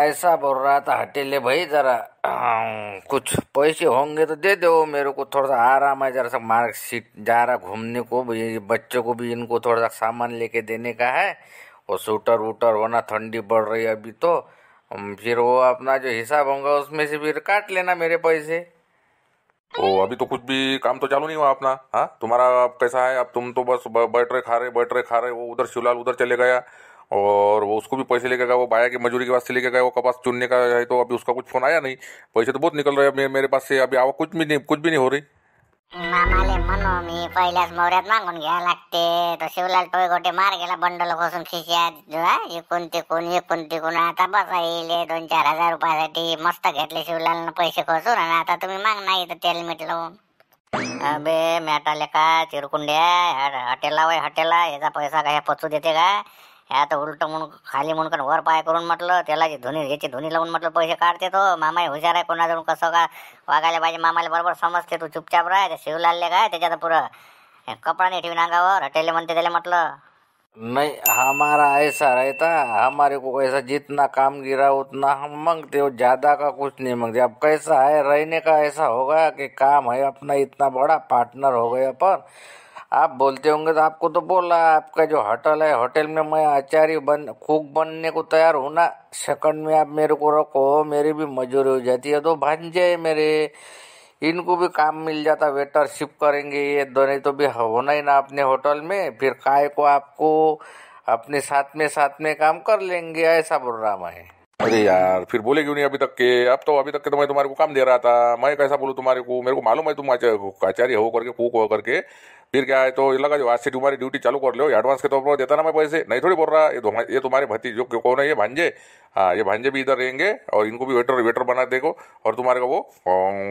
ऐसा बोल रहा था हटेले भाई जरा कुछ पैसे होंगे तो दे दो मेरे को, थोड़ा सा आराम है, जरा सा मार्कशीट जा रहा घूमने को, ये बच्चों को भी इनको थोड़ा सा सामान लेके देने का है, और स्वेटर वूटर होना, ठंडी पड़ रही है अभी तो। फिर वो अपना जो हिसाब होगा उसमें से फिर काट लेना मेरे पैसे। ओ अभी तो कुछ भी काम तो चालू नहीं हुआ अपना। हाँ तुम्हारा अब कैसा है, अब तुम तो बस बैठ रहे खा रहे। वो उधर शिवलाल उधर चले गया और वो उसको भी पैसे लेके गया, वो बाया की मजूरी के वास्ते लेके गया, वो कपास चुनने का है, तो अभी उसका कुछ फोन आया नहीं। पैसे तो बहुत निकल रहे हैं मेरे पास से, अभी आवक कुछ भी नहीं हो रही। मामाले म्हणू मी पहिल्याच मोऱ्यात मागून घ्यायला लागते, तो शिवलाल टोयगोटे मार गेला बंडल खोसून खिशात, एकूण तिकून आता बसा येईल 2-4 हजार रुपयासाठी मस्त घेतले शिवलालनं पैसे खोसून, आणि आता तुम्ही मागणार इथं तेल मीठ लावून। अबे मॅटाले का चिरकुंड्या, हॉटेलला वय हॉटेलला याचा पैसा काय पचू देते का? ह्या तर उलट म्हणून खाली म्हणून वर पाय करून म्हटलं त्याला याची धुनी लावून म्हटलं पैसे काढते तो। मामा हुशार आहे, कोणाजवळ कसं का वागायला पाहिजे मामाला बरोबर समजते। तू चुपचाप राह, ते शिवलालले काय त्याच्यात पुरं कपडा नाही ठेवून अंगावर, हॉटेल म्हणते त्याला म्हटलं। नहीं, हमारा ऐसा रहता, हमारे को ऐसा जितना काम गिरा उतना हम मांगते हो, ज्यादा का कुछ नहीं मांगते। अब कैसा है रहने का, ऐसा होगा कि काम है अपना, इतना बड़ा पार्टनर हो गए अपन। आप बोलते होंगे तो आपको तो बोला, आपका जो होटल है, होटल में मैं आचार्य कुक बनने को तैयार हूँ ना। सेकंड में आप मेरे को रखो, मेरी भी मजूरी हो जाती है, तो भांजे मेरे इनको भी काम मिल जाता, वेटरशिप करेंगे ये दोनों, तो भी होना ही ना अपने होटल में। फिर काय को आपको अपने साथ में काम कर लेंगे, ऐसा बोल रहा मैं। अरे यार फिर बोले क्यों नहीं अभी तक के? अभी तक के तो मैं तुम्हारे को काम दे रहा था, मैं कैसा बोलूँ तुम्हारे को? मेरे को मालूम है तुम आचार्य हो करके, कुक हो करके। फिर क्या है, तो ये लगा जो आज से तुम्हारी ड्यूटी चालू कर लो, एडवांस के तौर पर देता ना मैं पैसे, नहीं थोड़ी बोल रहा। ये तुम्हारे भतीजे जो कौन है, ये भांजे। हाँ ये भांजे भी इधर रहेंगे और इनको भी वेटर बना देगो, और तुम्हारे को वो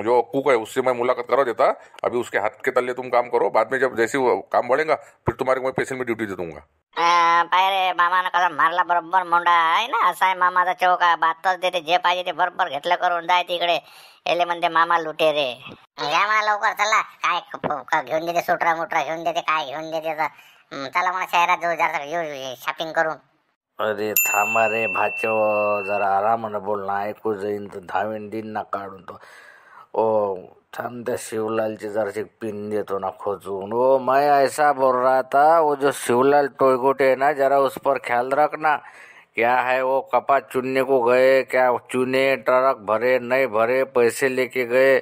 जो कुक है उससे मैं मुलाकात करा देता। अभी उसके हाथ के तले तुम काम करो, बाद में जब जैसे काम बढ़ेगा फिर तुम्हारे को मैं पैसे में ड्यूटी दे दूंगा। पाय रे मामानं कसा मारला बरोबर मोंडा आहे ना, असा आहे मामाचा चौका, बातच देते, जे पाहिजे ते बरोबर घेतलं करून जाय तिकडे। एले म्हणते मामा लुटे रे, या म्हणा लवकर चला, काय घेऊन देते, सुटरा मुटरा घेऊन देते, काय घेऊन देते, चला म्हणा शहरात जाऊ जरा शॉपिंग करून। अरे थांबा रे भाचो, जरा आरामानं बोलणं ऐकू जाईन तर धावीन दिन ना काढून तो। ओ थांब, त्या शिवलालची जराशी पिन देतो ना खोचून। ओ मैं ऐसा बोल रहा था, वो जो शिवलाल टोयगोटे है ना, जरा उस पर ख्याल रखना। क्या है वो कपास चुनने को गए, क्या चुने, ट्रक भरे नहीं भरे, पैसे लेके गए,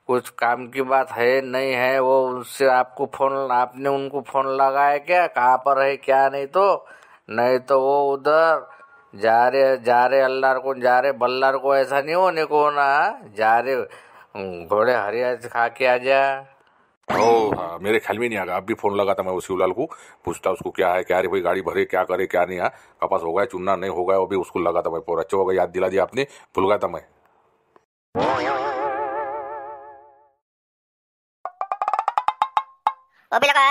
कुछ काम की बात है नहीं है, वो उससे आपने उनको फोन लगाया क्या, कहाँ पर है क्या? नहीं तो वो उधर जा रहे अल्लाह को, जा रहे बल्लार को, ऐसा नहीं होने को ना, जा रहे घोड़े हरिया खा के आ जा। ओ हाँ मेरे ख्याल में नहीं आगा, अब भी फोन लगाता मैं उस शिवलाल को, पूछता उसको क्या है, क्या रे भाई गाड़ी भरे, क्या करे क्या नहीं। कपास हो गया, चुनना नहीं हो गया, वो भी उसको लगाता मैं। पूरा अच्छा हो गया, याद दिला दिया आपने, भूल गया था मैं। अबे लका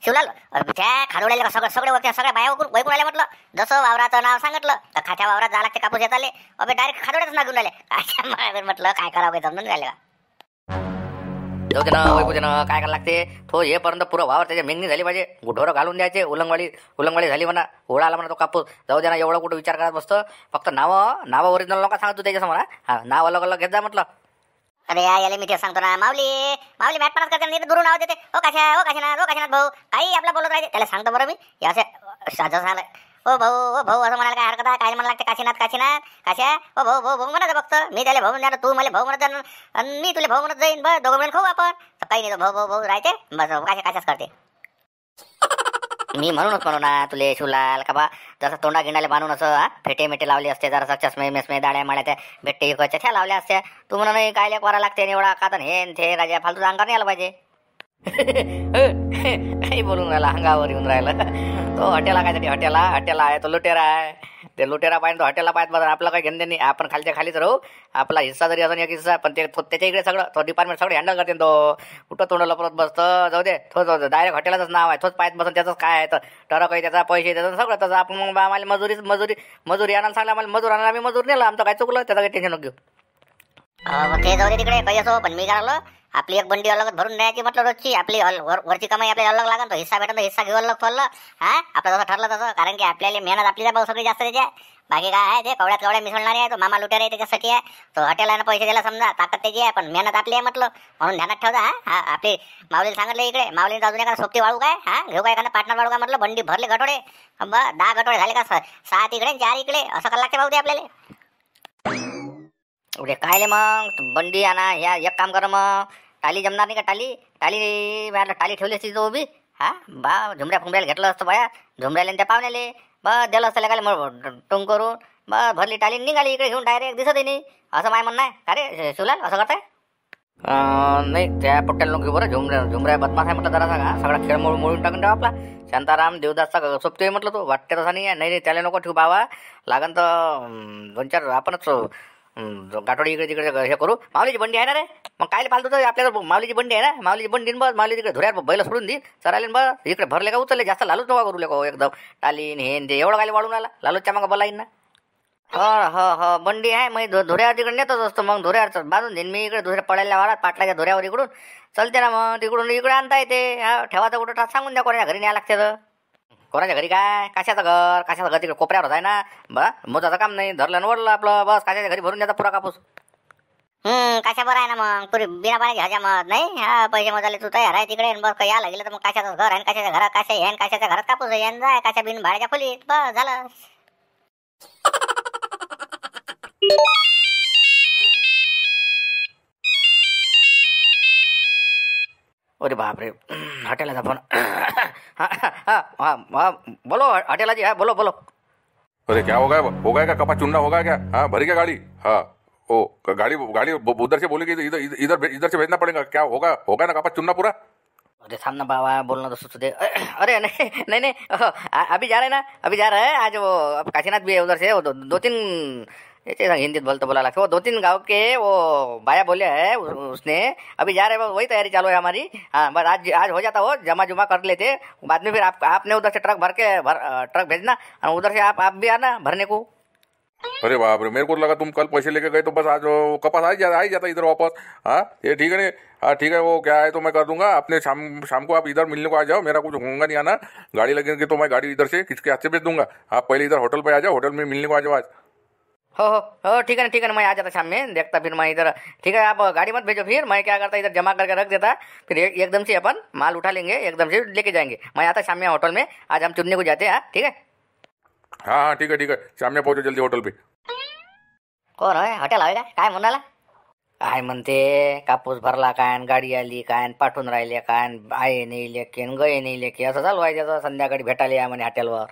शिवलाल, त्या खारोड्याला सगळे वरती सगळ्या बाया वैकून आल्या म्हटलं, जसं वावराचं नाव सांगितलं तर खात्या वावरात जा लागते, कापूस येत आले, अबे डायरेक्ट खारोड्याच नागून आले। काय म्हटलं काय करावं समजून राहिले का? जाऊ दे ना वैकू दे ना, काय करायला लागते, तो येपर्यंत पुरं वावर त्याच्या मेंगणी झाली पाहिजे, गुढोरं घालून द्यायचे, उलंगवाळी झाली म्हणा, ओळा आला म्हणा तो कापूस, जाऊ दे ना, एवढं कुठं विचार करत बसतो, फक्त नाव ओरिजिनल नका सांगतो त्याच्यासमोर। हा नाव अलग अलग घेत जा म्हटलं। अरे याले मी ते सांगतो ना, माऊली मॅटपणाच करते नाही, दुरून नाव देते, ओ काशीनाथ भाऊ, काही आपला बोलत राहते, त्याला सांगतो बरं मी, हे असे साधं झालं, ओ भाऊ असं म्हणायला काय हरकत आहे? काय म्हणायला लागते काशीनाथ काशा, ओ भाऊ म्हणत बघतो मी, त्याला भाऊ म्हणणार, तू मला भाऊ म्हणत जा, आणि मी तुला भाऊ म्हणत जाईन, बस दोघं मिळून खाऊ आपण, तर काही नाही, भाऊ राहते बस, काशाच करते। मी म्हणू ना तुले शिवलाल, का बा जसं तोंडा गिंडाले बांधून असं फेटे मेटे लावले असते, जरा चष्मे मेसमे दाड्या माड्या त्या भेट्टे इकडच्या त्या लावल्या असत्या, तू म्हणा नाही काय लेक वारा लागते एवढा कातन हे ते राजा फालतू अंगावर नाही आला पाहिजे। काही बोलून राहिला, अंगावर येऊन राहिलं तो। हॉटेलला काय हॉटेलला आहे तो, लुटेरा आहे, ते लुटेरा पाहिजे तो हॉटेलला पाहिजे, बघा आपलं काही घेणं नाही, आपण खालच्या खालीच राहू, आपला हिस्सा जरी असून एक हिस्सा, पण ते त्याच्या इकडे सगळं तो डिपार्टमेंट सगळं हँडल करते तो, कुठं तोंड लपरत बसतं, जाऊ दे, तो डायरेक्ट हॉटेलाचंच नाव आहे, तोच पाहिजे बसून, त्याचंच काय आहे तर टरक आहे त्याचा, पैसे त्याचं सगळं तसं। आपण मग आम्हाला मजुरी आणायला सांगला, आम्हाला मजूर आणायला, आम्ही मजूर नेला, आमचं काय चुकलं त्याचं काही टेन्शन नको घेऊ। ते जाऊ दे तिकडे, काही असो, पण मी काय आपली एक बंडी अलग भरून द्यायची म्हटलं रोजची, आपली वरची कमाई आपल्याला अलग लागेल, तो हिस्सा भेटून हिस्सा घेऊ अलग फरलं, हा आपलं जसं ठरलं तसं, कारण की आपल्याला मेहनत आपली भाऊ सगळी जास्त द्यायची, बाकी काय आहे ते कवड्यात कवड्या मिसळणारे आहे. तो मामा लुटेर आहे त्याच्यासाठी आहे. तो हॉटेलानं पैसे दिला समजा ताकद त्याची आहे पण मेहनत आपली आहे म्हटलं म्हणून ध्यानात ठेवता. हा आपली माऊलीला सांगितलं इकडे माऊलीने अजून एखादा सोबती वाळू काय घेऊ काय एखादा पार्टनर वाळू काय म्हटलं बंडी भरले गटोडे 10 गटोडे झाले का 6 तिकडे 4 इकडे असं करायला लागते भाऊ ते आपल्याला. उद्या कायले मग बंडी आणा ह्या एक काम कर मग टाली जमणार नाही का टाली ठेवली असती तो उभी. हा बा झुमऱ्या फुंबऱ्याला घेतलं असतं बाया झुमऱ्याला त्या पाहुण्याले बस दिलं असतं लगाले मग टोंग करून बस भरली टाली निघाली इकडे घेऊन डायरेक्ट दिसत नाही असं माय म्हणणं आहे. अरे शिवलाल असं करताय नाही त्या पट्ट्याला नको घेऊ बरं झुमऱ्या बदमाश आहे म्हटलं जरासा का सगळा खेळ मोडून टाकून ठेवा आपला. शांताराम देवदासचा सोबतोय म्हटलं तो वाटते तसा नाही त्याला नको ठेवू बाबा लागन तर 2-4 आपणच गाठोडी इकडे तिकडे हे करू. माऊलीची बंडी आहे ना रे मग काय पालतो तर आपल्याला माऊलीची बंडी आहे ना माऊलीची बंडी बस माऊली तिकडे धुऱ्यावर बैल सोडून देईन चरायला बस इकडे भरले का उचलले जास्त लालूच नका करू लेको एकदम टालीन हे ते एवढं काय वाढून आला लालूच्या मग बोलाईन ना. हो बंडी आहे मग धुऱ्यावर तिकडे नेतच असतो मग धुऱ्यावर बांधून देईन मी इकडे दुसऱ्या पडायला वाढत पाटलाच्या धुऱ्यावर इकडून चलते ना मग तिकडून इकडे आणता येते. हा ठेवायचं कुठं सांगून द्या कोणाच्या घरी न्याय लागते तर कोणाच्या घरी काय कशाचं घर तिकडे कोपऱ्यावर आहे ना बा मोजाचं काम नाही धरलं निवडलं आपलं बस कशाच्या घरी भरून द्यायचा पुरा कापूस. कशा बरं आहे ना मग पुरी बिना पाण्याची हजामत नाही. हा पैसे मोजाले तू तयार आहे तिकडे बस काही यायला गेलं तर मग कशाचं घर आहे कशाच्या घरात कशा आहे कशाच्या घरात कापूस आहे जाय कशा बिन भाड्याच्या खोलीत बस झालं. अरे बापरे हॉटेलाचा फोन. हा बोलो हॉटेलाची हा बोलो. अरे क्या होगा क्या कपा चुनना होगा क्या हाँ भरी क्या गाड़ी हाँ ओ गाड़ी उधर से बोले कि इधर से भेजना पड़ेगा क्या होगा ना कपा चुनना पूरा. अरे थाम ना बाबा बोलना तो सुन दे. अरे नहीं अभी जा रहे हैं आज वो काशीनाथ भी है उधर से वो 2-3 हिंदी बोला लगता वो 2-3 गांव के वो बाया बोले है उसने अभी जा रहे वही तैयारी चालू है हमारी. हाँ बस आज हो जाता हो जमा कर लेते बाद में फिर आपने उधर से ट्रक भेजना और उधर से आप भी आना भरने को. अरे बाप रे मेरे को लगा तुम कल पैसे लेके गए तो बस आज कपास आ ही जाता इधर वापस. हाँ ये ठीक है नहीं हाँ ठीक है वो क्या है तो मैं कर दूंगा अपने शाम को आप इधर मिलने को आ जाओ मेरा कुछ होगा नहीं आना गाड़ी लगेगी तो मैं गाड़ी इधर से किसके हाथ से भेज दूंगा. आप पहले इधर होटल पे आ जाओ होटल में मिलने को आ जाओ आज. हो ठीक है मैं आ जाता शाम में देखता फिर मैं इधर. ठीक है आप गाड़ी मत भेजो फिर मैं क्या करता इधर जमा करके रख देता फिर एकदम से अपन माल उठा लेंगे एकदम से लेके जाएंगे. मैं आता शाम में होटल में आज हम चुनने को जाते हैं. ठीक है हाँ ठीक है शाम में पहुंचो जल्दी होटल पे. कोण होय हॉटेल आहे काय म्हणाला काय म्हणते कापूस भरला काय गाडी आली काय पाठवून राहिले काय आहे नाही लेके गये नाही लेके असं चालू आहे त्याचं. संध्याकाळी भेटायला या म्हणे हॉटेलवर.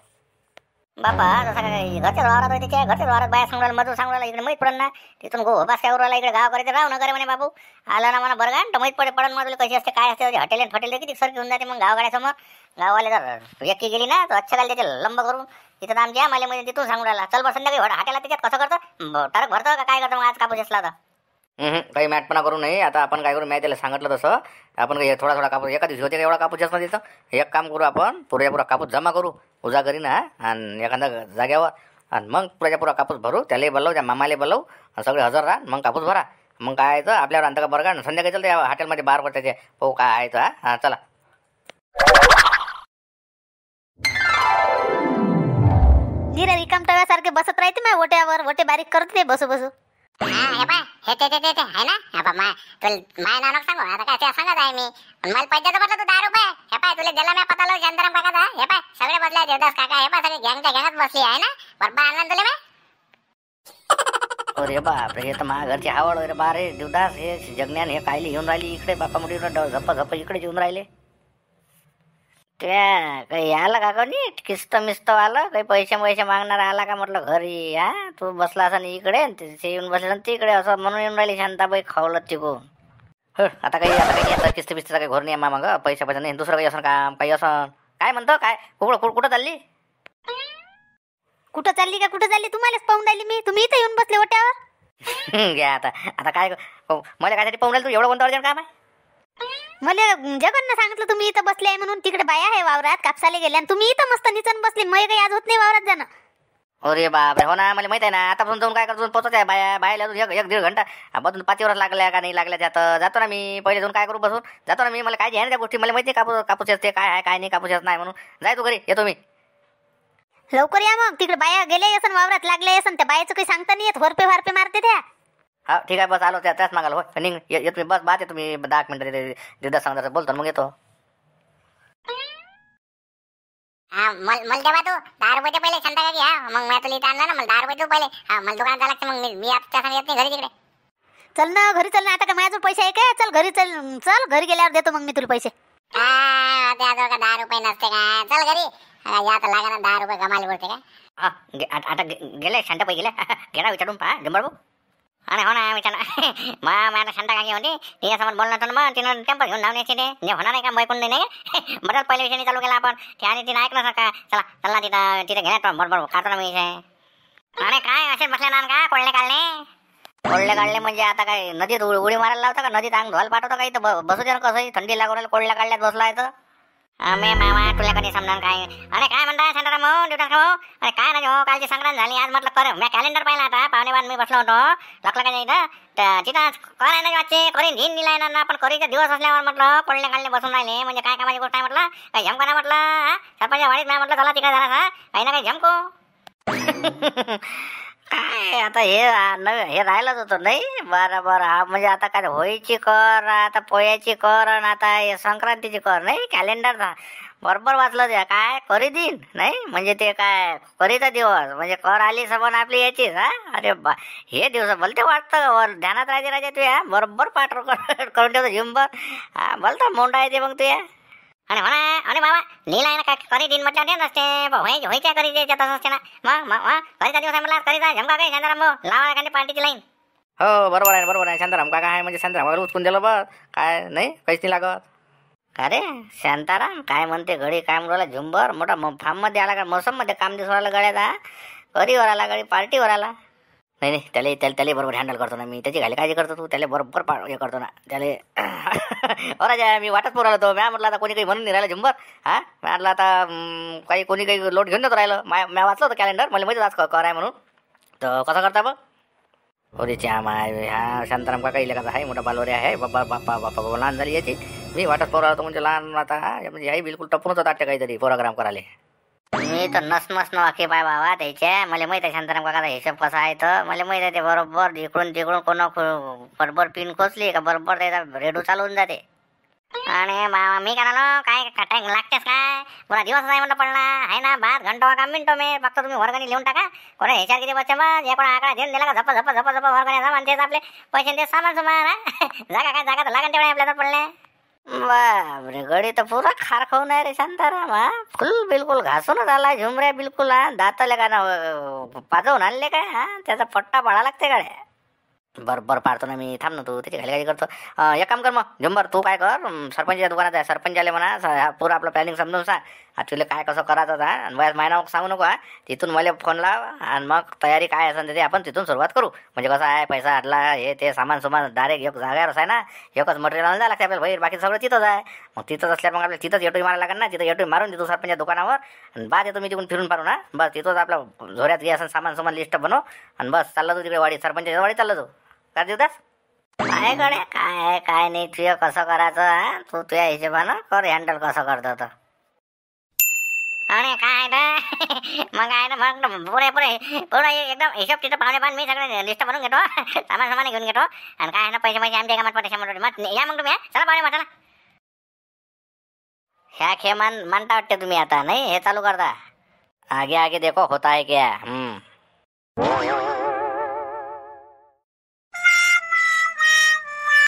बापा जसं काय घरच्या वावरात होते त्या घरच्या वावरात बाया सांगू मजूर सांगू इकडे माहीत पडन ना तिथून गो बास काय इकडे गाव करायचं राहू नका म्हणे बाबू आला ना म्हणा बरं का माहीत पडन मग कशी असते काय असते हॉटेल किती सर घेऊन जाते मग गावगाड्यासमोर गाववाले जर एकटी गेली ना तो अच्छा घाल त्याचे लंब करून तिथं आमची आम्हाला म्हणजे तिथून सांगू राहिला चल बरं संध्याकाळी हॉटेला त्याच्यात कसं करतं टरक भरतं का काय करतं मग आज कापूस असला तर. काही मॅटपणा करू नये आता आपण काय करू मी त्याला सांगितलं तसं आपण काही थोडा कापूस एका दिवशी होते एवढा कापूस जास्त तिथं. एक काम करू आपण पुरा कापूस जमा करू उजा घरी ना आणि एखाद्या जाग्यावर आणि मग पुरा कापूस भरू त्याला बोलव त्या मामाला बोलव सगळे हजर राहा मग कापूस भरा मग काय आहे तर आपल्यावर आणतं का बरं का संध्याकाळी चलते हॉटेलमध्ये बार करता ते हो काय आहे तर हां चला. नीरा रिकाम तव्यासारखे बसत राहते मा वटे बारीक करते बसू हे पाय हे ते आहे ना बाबा माय नाव सांगू आता काय ते सांगत आहे मी मला पैशाचं बदला तू 10 रुपये हे पाय तुला दिला मी पता लावून शांताराम काका हे पाय सगळे बसले देवदास काका हे पाय सगळे गँगच बसली आहे ना बरोबर आणलं तुला मी. अरे बापरे हे तर माझ्या घरची आवड रे बारे देवदास हे जगण्यान हे कायली घेऊन राहिली इकडे बापा मुली झप्पा इकडे घेऊन राहिले. त्या काही आला का कोणी किस्त मिस्त आलं काही पैसे मागणार आला का म्हटलं घरी. हा तू बसला असा नाही इकडे ते येऊन बसले तिकडे असं म्हणून येऊन राहिली शांताबाई खावलं तिकून. आता काही किस्त बिस्तचा काही घर नाही मग पैसा नाही दुसरं काही असं काम काही असं काय म्हणतो काय कुठं चालली कुठं चालली तुम्हालाच पाहून राहिली मी तुम्ही इथं येऊन बसले ओट्यावर. घ्या आता काय मला कायसाठी पाहून राहिली तू एवढं कोणतं अर्जंट काम आहे. मला जगननं सांगितलं तुम्ही इथं बसले आहे म्हणून तिकडे बाया आहे वावरात कापसाले गेल्या आणि तुम्ही इथं मस्त निचन बसले मग काही आज होत नाही वावरात जाणं. अरे बापरे हो ना मला माहित आहे ना आतापासून जाऊन काय करतो पोहोचत आहे बायला अजून 1-1.5 घंटा बसून 5 वर्ष लागल्या का नाही लागल्या त्यात जातो ना मी पहिले जाऊन काय करू बसून जातो ना मी मला काय आहे ना त्या गोष्टी मला माहिती आहे कापूस असते काय आहे काय नाही कापूस नाही म्हणून जाय तू घरी येतो मी. लवकर या मग, तिकडे बाया गेले असन वावरात लागले असन, त्या बायाचं काही सांगता नाही येत, वरपे वारपे मारते त्या. हा ठीक आहे, बस आलो त्याच मागायला. हो निघ येत मी, बस बात तुम्ही 10 मिनिटं दिदा सांगता बोलतो मग येतो. हा मला देवा तू 10 रुपये पहिले शांता का घ्या, मग मी तुला इथं आणलं ना, मला 10 रुपये तू पहिले. हा मला दुकानात जायला लागते, मग मी आता त्यासाठी येत नाही घरी तिकडे. चल ना घरी, चल ना, आता का माझ्याजवळ पैसे आहे काय? चल घरी, चल चल घरी गेल्यावर देतो मग मी तुला पैसे. त्याजवळ का 10 रुपये नसते काय? चल घरी, या तर लागा ना 10 रुपये कमाल करते काय? हा आता गेले शांता पैकी गेले. घेणा विचारून पहा जंबळ भाऊ. आणि हो ना विचार मग शांता काकी होती तिच्यासमोर बोलणार होतं ना, मग तिनं टेम्पल घेऊन लावण्याची ते जे होणार नाही का बायकून नाही बरं पहिल्या विषयाने चालू केला आपण ते, आणि तिनं ऐकलं का चला चला तिथं तिथे घेण्यात बरोबर खातो ना मी विषय. आणि काय असेच बसले ना का कोळले काढले म्हणजे आता काय नदीत उडी मारायला लावता का? नदीत अंग धुवायला पाठवता का? इथं बसू दे ना, कसं थंडी लागू राहिली, कोळल्या काढल्यात बसला आहे तर. आम्ही मामा तुला कधी समजावून काय? अरे काय म्हणता शांताराम भाऊ, ड्युटा भाऊ? अरे काय नाही हो, कालची संक्रांत झाली, आज म्हटलं कर मी कॅलेंडर पाहिला आता, पावणेबाद मी बसलो होतो लकला का इथं, तर तिथं कर ना वाचे करी दिन दिला येणार ना, पण करीचा दिवस असल्यावर म्हटलं कोळले काढले बसून राहिले म्हणजे काय कामाची गोष्ट आहे म्हटलं, काही झमका ना म्हटलं. सरपंच वाडीत नाही म्हटलं, चला तिकडे जरा काही ना काही झमको. काय आता हे राहिलंच होतं नाही. बरं हा म्हणजे आता काय होळीची कर, आता पोयाची कर, आणि आता हे संक्रांतीची कर नाही. कॅलेंडर बरोबर वाचलं ते काय करी दिन नाही म्हणजे ते काय करीचा दिवस म्हणजे कर आली सबन आपली याचीच. हा अरे बा हे दिवस भलते वाटतं, ध्यानात राहायचे राजा तू या बरोबर पाठ करून ठेवतो झिंबर. हा भलता मोंडा येते मग तू या. आणि म्हणा आणि मामा नीला आहे ना काय करी दिन म्हटलं ते नसते व्हायच्या करी द्यायच्या तसं असते ना. मग करीचा दिवस आहे म्हटलं, करीचा झमका काय शांताराम भाऊ लावा एखादी पार्टीची लाईन. हो बरोबर आहे शांताराम काका आहे म्हणजे शांताराम उचकून दिलं बघ काय नाही काहीच नाही लागत. अरे शांताराम काय म्हणते घडी काय म्हणून झुंबर मोठा फार्म मध्ये आला का, मोसम मध्ये काम दिसून राहिला गड्याचा, करीवर आला गडी पार्टीवर आला. नाही त्याला बरोबर हँडल करतो ना मी, त्याची घाली काळजी करतो तू, त्याला बरोबर हे करतो ना त्याला. राजा मी वाटच पुरवला तो म्या म्हटलं आता कोणी काही म्हणून नाही राहिलं झुंबर. हा म्हटलं आता कोणी काही लोट घेऊन नव्हतं राहिलं, म्या वाचलं होतं कॅलेंडर मला माहिती आज कर आहे म्हणून. तर कसं करता मग ओरीची माय हा शांताराम काका इले का आहे मोठा बालोरे आहे बाप्पा लहान झाली याची. मी वाटत पोरा होतो म्हणजे लहान आता म्हणजे आई बिलकुल टपूनच वाटते काहीतरी प्रोग्राम करायला. मी तर नसनं वाके बाय बाबा त्याच्या, मला माहित आहे शांताराम काकाचा हिशोब कसा आहे तर मला माहित आहे ते बरोबर इकडून तिकडून कोणा बरोबर पिन खोचली का बरोबर त्याचा रेडू चालवून जाते. आणि मामा मी करायला काय टाइम लागतेस काय, पुरा दिवस आहे म्हणलं पडला आहे ना, 12 घंटा का मिनिटो मी फक्त तुम्ही वर्गणी लिहून टाका, कोणा ह्याच्यात किती बच्चे मग या कोणा आकडा देऊन दिला का झप्पा वर्गणी सामान तेच आपले पैसे ते सामान सुमान. जागा तर लागण तेवढे आपल्याला पडले. बापरे गडी तर पुरा खार खाऊन आहे रे शांताराम. हा फुल बिलकुल घासूनच आला झुमऱ्या बिलकुल. हा दाताले का ना पाजवून आणले काय, हा त्याचा पट्टा पाडा लागते गाड्या. बरोबर पाडतो ना मी, थांब ना तू त्याची घाली करतो. एक काम कर मग झुंबर तू काय कर सरपंचच्या दुकानात आहे, सरपंच आले म्हणा पुरा आपलं प्लॅनिंग समजून सांग ॲक्च्युली काय कसं करायचं होता, आणि बस महिना सांगू नको. हा तिथून मला फोन लाव आणि मग तयारी काय असेल ते आपण तिथून सुरुवात करू. म्हणजे कसं आहे पैसा हटला हे ते सामान डायरेक्ट एक जागेवरच आहे ना, एकच मटेरियल आणलं लागते आपल्याला बाहेर, बाकी सगळं तिथंच आहे. मग तिथंच असल्यावर मग आपल्याला तिथंच येटोही मारायला लागेल ना, तिथं येटोही मारून देतो सरपंचच्या दुकानावर आणि बाद येतो मी तिकडून फिरून पारू ना. बस तिथंच आपलं झोऱ्यात घे असं सामान लिस्ट बनव आणि बस चाललं तू तिकडे वाडी सरपंचच्या वाडी चाललं तू का देवदास. माझ्याकडे काय नाही तुझं कसं करायचं, तू तुझ्या हिशोबानं कर हँडल कसं करतो तर. आणि काय मग आहे ना मग पुरे एकदम हिशोब तिथं पाहुणे मी सगळे लिस्ट बनवून घेतो, सामान घेऊन घेतो आणि काय ना पैसे आमच्या कामात पडते 100 मग या मग तुम्ही चला पाहुणे म्हटलं. ह्या खे मानता वाटते तुम्ही आता नाही, हे चालू करता आगे देखो होता है क्या.